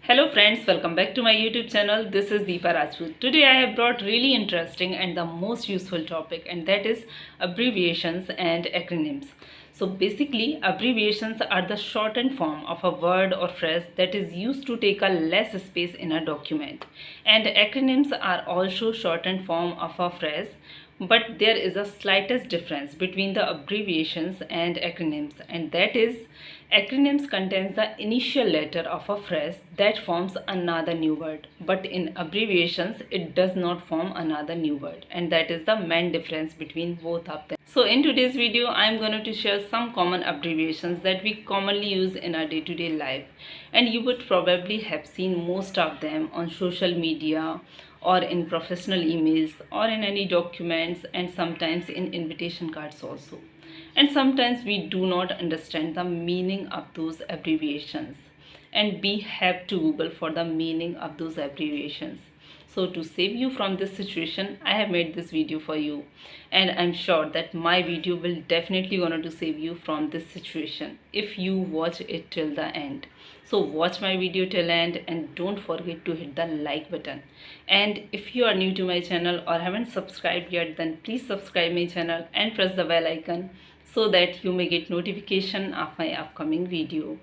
Hello friends, welcome back to my YouTube channel. This is Deepa Rajput. Today I have brought really interesting and the most useful topic, and that is abbreviations and acronyms. So basically abbreviations are the shortened form of a word or phrase that is used to take a less space in a document. And acronyms are also shortened form of a phrase, but there is a slightest difference between the abbreviations and acronyms, and that is acronyms contains the initial letter of a phrase that forms another new word, but in abbreviations it does not form another new word, and that is the main difference between both of them. So in today's video I am going to share some common abbreviations that we commonly use in our day-to-day life, and you would probably have seen most of them on social media or in professional emails or in any documents, and sometimes in invitation cards also. And sometimes we do not understand the meaning of those abbreviations, and we have to Google for the meaning of those abbreviations. So to save you from this situation, I have made this video for you, and I'm sure that my video will definitely going to save you from this situation if you watch it till the end. So watch my video till end and don't forget to hit the like button. And if you are new to my channel or haven't subscribed yet, then please subscribe my channel and press the bell icon so that you may get notification of my upcoming video.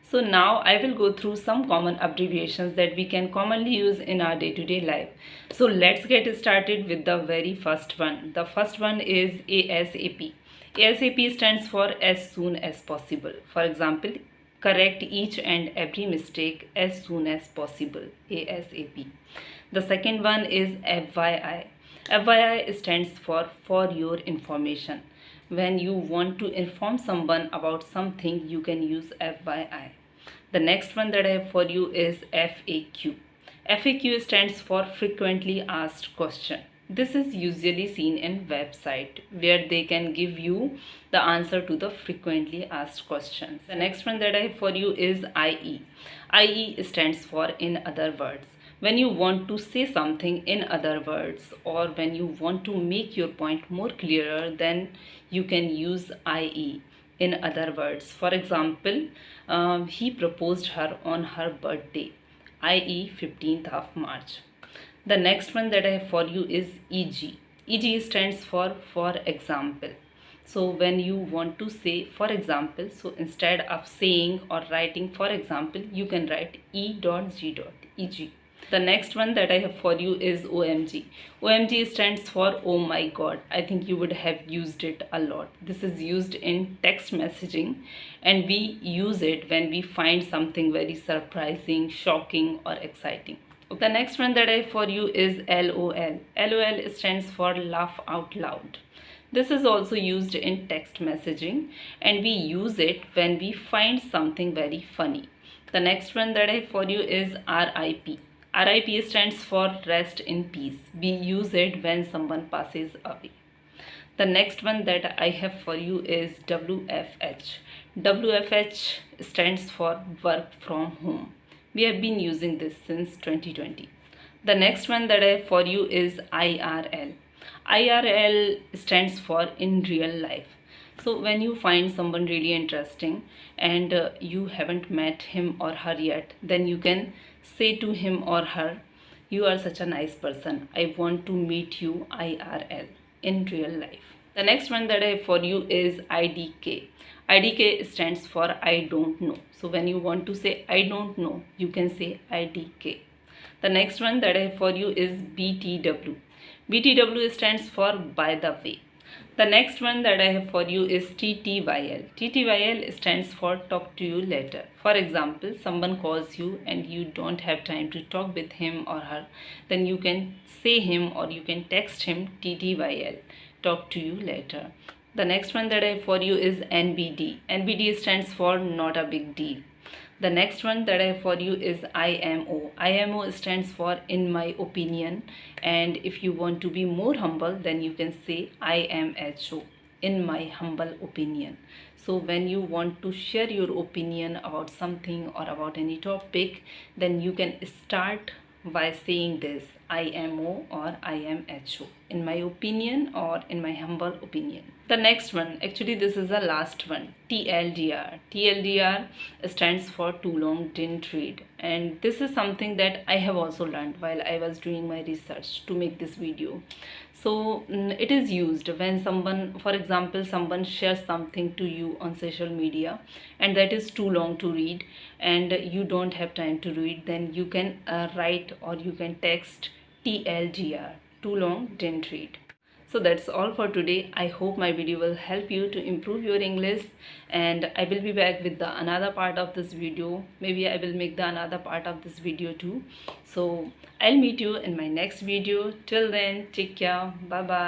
So now I will go through some common abbreviations that we can commonly use in our day-to-day life. So let's get started with the very first one. The first one is ASAP. ASAP stands for as soon as possible. For example, correct each and every mistake as soon as possible. ASAP. The second one is FYI. FYI stands for your information. When you want to inform someone about something, you can use FYI. The next one that I have for you is FAQ. FAQ stands for frequently asked question. This is usually seen in website where they can give you the answer to the frequently asked questions. The next one that I have for you is IE. IE stands for in other words. When you want to say something in other words, or when you want to make your point more clearer, then you can use IE, in other words. For example, he proposed her on her birthday, i.e. 15th of March. The next one that I have for you is EG. EG stands for example. So when you want to say for example, so instead of saying or writing for example, you can write E.G.EG. The next one that I have for you is OMG. OMG stands for oh my god. I think you would have used it a lot. This is used in text messaging, and we use it when we find something very surprising, shocking or exciting. The next one that I have for you is LOL. LOL stands for laugh out loud. This is also used in text messaging, and we use it when we find something very funny. The next one that I have for you is RIP. RIP stands for rest in peace. We use it when someone passes away. The next one that I have for you is WFH. WFH stands for work from home. We have been using this since 2020. The next one that I have for you is IRL. IRL stands for in real life. So when you find someone really interesting and you haven't met him or her yet, then you can say to him or her, you are such a nice person, I want to meet you IRL, in real life. The next one that I have for you is IDK. IDK stands for I don't know. So when you want to say I don't know, you can say IDK. The next one that I have for you is BTW. BTW stands for by the way. The next one that I have for you is TTYL. TTYL stands for talk to you later. For example, someone calls you and you don't have time to talk with him or her, then you can say him or you can text him TTYL, talk to you later. The next one that I have for you is NBD. NBD stands for not a big deal. The next one that I have for you is IMO. IMO stands for in my opinion, and if you want to be more humble, then you can say IMHO, in my humble opinion. So when you want to share your opinion about something or about any topic, then you can start by saying this IMO or IMHO, in my opinion or in my humble opinion. The next one, actually this is the last one, TLDR. TLDR stands for too long didn't read, and this is something that I have also learned while I was doing my research to make this video. So it is used when someone, for example, someone shares something to you on social media and that is too long to read and you don't have time to read, then you can write or you can text TLDR, too long didn't read. So that's all for today. I hope my video will help you to improve your English, and I will be back with the another part of this video. Maybe I will make the another part of this video too. So I'll meet you in my next video. Till then, take care. Bye bye.